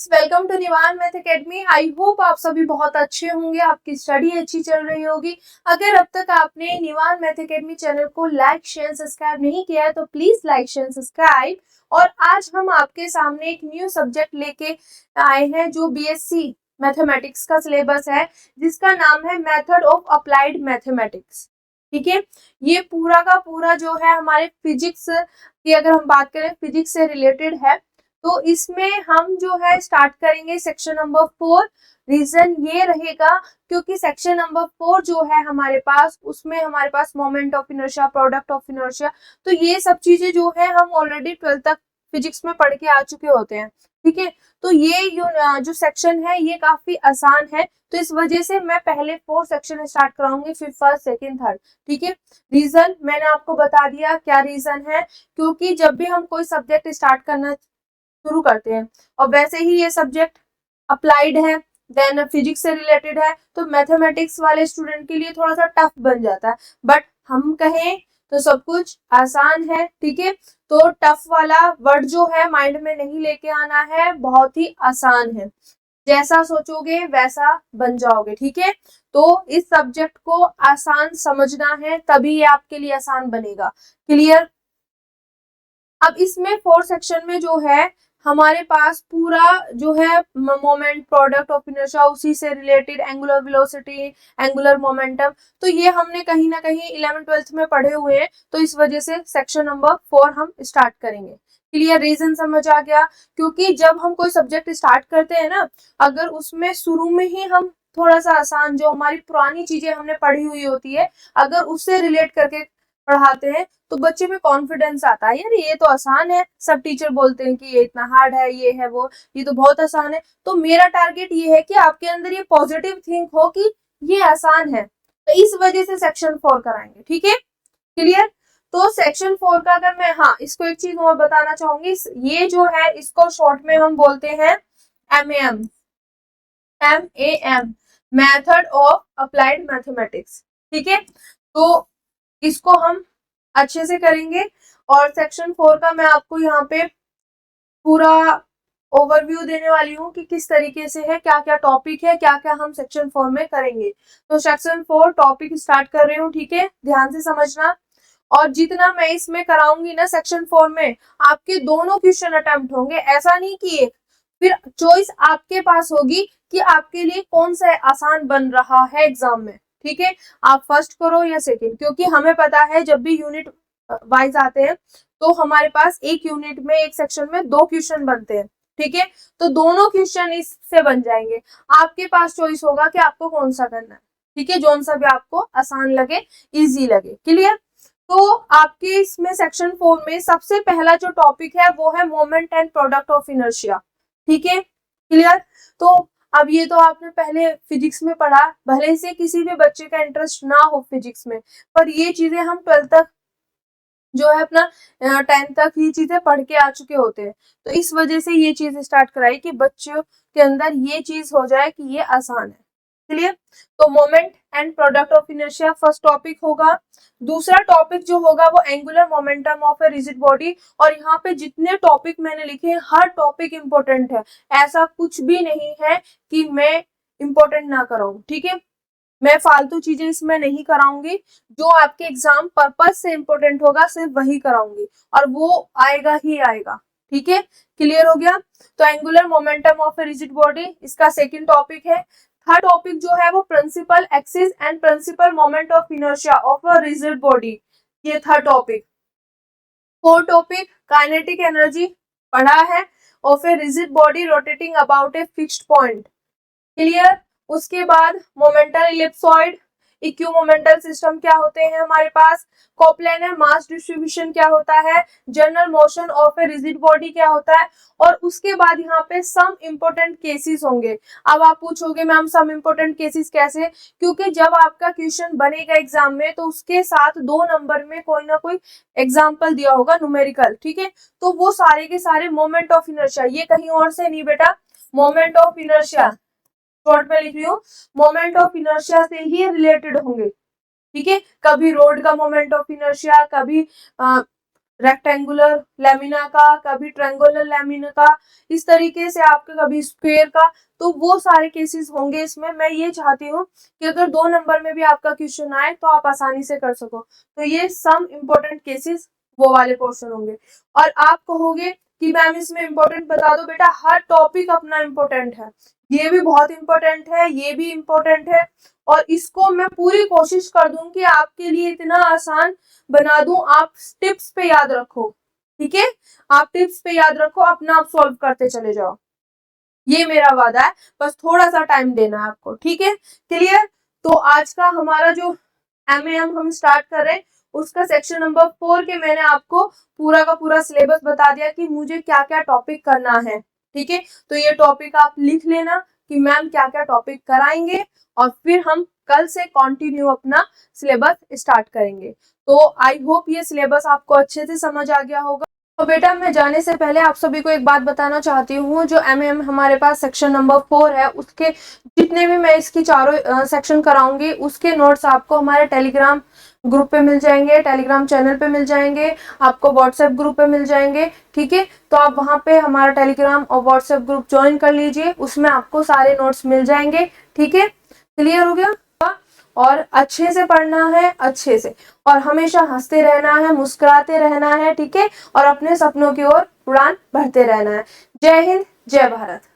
Students, welcome to Nivan math academy. I hope आप सभी बहुत अच्छे होंगे, आपकी स्टडी अच्छी चल रही होगी। अगर अब तक आपने निवान मैथ एकेडमी चैनल को लाइक शेयर सब्सक्राइब नहीं किया है तो प्लीज लाइक शेयर सब्सक्राइब। और आज हम आपके सामने एक न्यू सब्जेक्ट लेके आए हैं जो बीएससी मैथमेटिक्स का सिलेबस है, जिसका नाम है मेथड ऑफ अप्लाइड मैथमेटिक्स। ठीक है, ये पूरा का पूरा जो है हमारे फिजिक्स की, अगर हम बात करें फिजिक्स से रिलेटेड है। तो इसमें हम जो है स्टार्ट करेंगे सेक्शन नंबर 4। रीजन ये रहेगा क्योंकि सेक्शन नंबर 4 जो है हमारे पास, उसमें हमारे पास moment of inertia, product of inertia, तो ये सब चीजें जो है हम ऑलरेडी 12th तक फिजिक्स में पढ़ के आ चुके होते हैं। ठीक है, तो ये जो सेक्शन है ये काफी आसान है, तो इस वजह से मैं पहले 4 सेक्शन स्टार्ट कराऊंगी, फिर फर्स्ट सेकेंड थर्ड। ठीक है, रीजन मैंने आपको बता दिया क्या रीजन है, क्योंकि जब भी हम कोई सब्जेक्ट स्टार्ट करना शुरू करते हैं और वैसे ही ये सब्जेक्ट अप्लाइड है, देन फिजिक्स से रिलेटेड है, तो मैथमेटिक्स वाले स्टूडेंट के लिए थोड़ा सा टफ बन जाता है। बट हम कहें तो सब कुछ आसान है। ठीक है, तो टफ वाला वर्ड जो है माइंड में नहीं लेके आना है, बहुत ही आसान है, जैसा सोचोगे वैसा बन जाओगे। ठीक है, तो इस सब्जेक्ट को आसान समझना है, तभी ये आपके लिए आसान बनेगा। क्लियर? अब इसमें 4 सेक्शन में जो है हमारे पास पूरा जो है मोमेंट, प्रोडक्ट ऑफ इनर्शिया, उसी से related angular velocity, angular momentum, तो ये हमने कहीं ना कहीं 11th-12th में पढ़े हुए हैं, तो इस वजह से सेक्शन नंबर 4 हम स्टार्ट करेंगे। क्लियर? रीजन समझ आ गया? क्योंकि जब हम कोई सब्जेक्ट स्टार्ट करते हैं ना, अगर उसमें शुरू में ही हम थोड़ा सा आसान, जो हमारी पुरानी चीजें हमने पढ़ी हुई होती है, अगर उससे रिलेट करके पढ़ाते हैं तो बच्चे में कॉन्फिडेंस आता है, यार ये तो आसान है, सब टीचर बोलते हैं कि ये इतना हार्ड है, ये है वो, ये तो बहुत आसान है। तो मेरा टारगेट ये है कि आपके अंदर ये पॉजिटिव थिंक हो कि ये आसान है, तो इस वजह से सेक्शन 4 कराएंगे। ठीक है, क्लियर? तो सेक्शन 4 का अगर मैं, हाँ, इसको एक चीज और बताना चाहूंगी, ये जो है इसको शॉर्ट में हम बोलते हैं MAM, MAM, method of applied mathematics. ठीक है, तो इसको हम अच्छे से करेंगे। और सेक्शन 4 का मैं आपको यहाँ पे पूरा ओवरव्यू देने वाली हूँ कि किस तरीके से है, क्या क्या टॉपिक है, क्या क्या हम सेक्शन 4 में करेंगे। तो सेक्शन 4 टॉपिक स्टार्ट कर रही हूँ। ठीक है, ध्यान से समझना। और जितना मैं इसमें कराऊंगी ना सेक्शन 4 में, आपके दोनों क्वेश्चन अटेम्प्ट होंगे, ऐसा नहीं कि एक। फिर चॉइस आपके पास होगी कि आपके लिए कौन सा आसान बन रहा है एग्जाम में। ठीक है, आप फर्स्ट करो या सेकंड, क्योंकि हमें पता है जब भी यूनिट वाइज आते हैं तो हमारे पास एक यूनिट में, एक सेक्शन में 2 क्वेश्चन बनते हैं। ठीक है, तो दोनों क्वेश्चन इससे बन जाएंगे, आपके पास चॉइस होगा कि आपको कौन सा करना है। ठीक है, जोन सा भी आपको आसान लगे, इजी लगे। क्लियर? तो आपके इसमें सेक्शन 4 में सबसे पहला जो टॉपिक है वो है moment and product of inertia. ठीक है, क्लियर? तो अब ये तो आपने पहले फिजिक्स में पढ़ा, भले से किसी भी बच्चे का इंटरेस्ट ना हो फिजिक्स में, पर ये चीजें हम 12th तक जो है अपना 10th तक ये चीजें पढ़ के आ चुके होते हैं, तो इस वजह से ये चीज स्टार्ट कराई कि बच्चों के अंदर ये चीज हो जाए कि ये आसान है। क्लियर? तो moment and product of inertia first topic होगा। दूसरा टॉपिक जो होगा वो angular momentum of a rigid body. और यहाँ पे जितने टॉपिक मैंने लिखे हैं, हर टॉपिक इंपॉर्टेंट है, ऐसा कुछ भी नहीं है कि मैं इंपॉर्टेंट ना कराऊं। ठीक है, मैं फालतू चीजें इसमें नहीं कराऊंगी, जो आपके एग्जाम पर्पज से इंपॉर्टेंट होगा सिर्फ वही कराऊंगी, और वो आएगा ही आएगा। ठीक है, क्लियर हो गया? तो angular momentum of a rigid body इसका सेकंड टॉपिक है। थर्ड टॉपिक जो है वो principal axis and principal moment of inertia of a rigid body, ये third topic. Fourth topic kinetic energy पढ़ा है, of a rigid body rotating about a fixed point. Clear? उसके बाद मोमेंटल ellipsoid, इक्विमोमेंटल system क्या होते हैं हमारे पास, कोप्लेनर मास डिस्ट्रीब्यूशन क्या होता है, general motion of a rigid body क्या होता है, और उसके बाद यहाँ पे सम इंपॉर्टेंट केसेस होंगे। अब आप पूछोगे मैम सम इंपॉर्टेंट केसेस कैसे, क्योंकि जब आपका क्वेश्चन बनेगा एग्जाम में तो उसके साथ 2 नंबर में कोई ना कोई एग्जाम्पल दिया होगा न्यूमेरिकल। ठीक है, तो वो सारे के सारे मोमेंट ऑफ इनर्शिया, ये कहीं और से नहीं बेटा, मोमेंट ऑफ इनर्शिया शॉर्ट में लिख रही हूँ, मोमेंट ऑफ इनर्शिया से ही रिलेटेड होंगे। ठीक है, कभी रोड का मोमेंट ऑफ इनर्शिया, कभी रेक्टेंगुलर लेमिना का, कभी ट्रायंगुलर लेमिना का, इस तरीके से आपके कभी स्क्वायर का, तो वो सारे केसेस होंगे इसमें। मैं ये चाहती हूँ कि अगर 2 नंबर में भी आपका क्वेश्चन आए तो आप आसानी से कर सको। तो ये सम इम्पोर्टेंट केसेस वो वाले पोर्शन होंगे। और आप कहोगे कि मैम इसमें इम्पोर्टेंट बता दो, बेटा हर टॉपिक अपना इम्पोर्टेंट है, ये भी बहुत इम्पोर्टेंट है, ये भी इम्पोर्टेंट है, और इसको मैं पूरी कोशिश कर दूं कि आपके लिए इतना आसान बना दूं, आप टिप्स पे याद रखो, ठीक है, आप टिप्स पे याद रखो, अपना आप सॉल्व करते चले जाओ, ये मेरा वादा है। बस थोड़ा सा टाइम देना है आपको, ठीक है, क्लियर। तो आज का हमारा जो एमएएम हम स्टार्ट कर रहे हैं, उसका सेक्शन नंबर 4 के मैंने आपको पूरा का पूरा सिलेबस बता दिया कि मुझे क्या क्या टॉपिक करना है, ठीक है। तो ये टॉपिक आप लिख लेना कि मैम क्या क्या टॉपिक कराएंगे, और फिर हम कल से कंटिन्यू अपना सिलेबस स्टार्ट करेंगे। तो आई होप ये सिलेबस आपको अच्छे से समझ आ गया होगा। तो बेटा मैं जाने से पहले आप सभी को एक बात बताना चाहती हूँ, जो एमएम हमारे पास सेक्शन नंबर 4 है, उसके जितने भी मैं इसकी चारों सेक्शन कराऊंगी, उसके नोट्स आपको हमारे टेलीग्राम ग्रुप पे मिल जाएंगे, टेलीग्राम चैनल पे मिल जाएंगे, आपको व्हाट्सएप ग्रुप पे मिल जाएंगे, ठीक है। तो आप वहां पे हमारा टेलीग्राम और व्हाट्सएप ग्रुप ज्वाइन कर लीजिए, उसमें आपको सारे नोट्स मिल जाएंगे, ठीक है, क्लियर हो गया। और अच्छे से पढ़ना है, अच्छे से, और हमेशा हंसते रहना है, मुस्कुराते रहना है, ठीक है, और अपने सपनों की ओर उड़ान भरते रहना है। जय हिंद, जय भारत।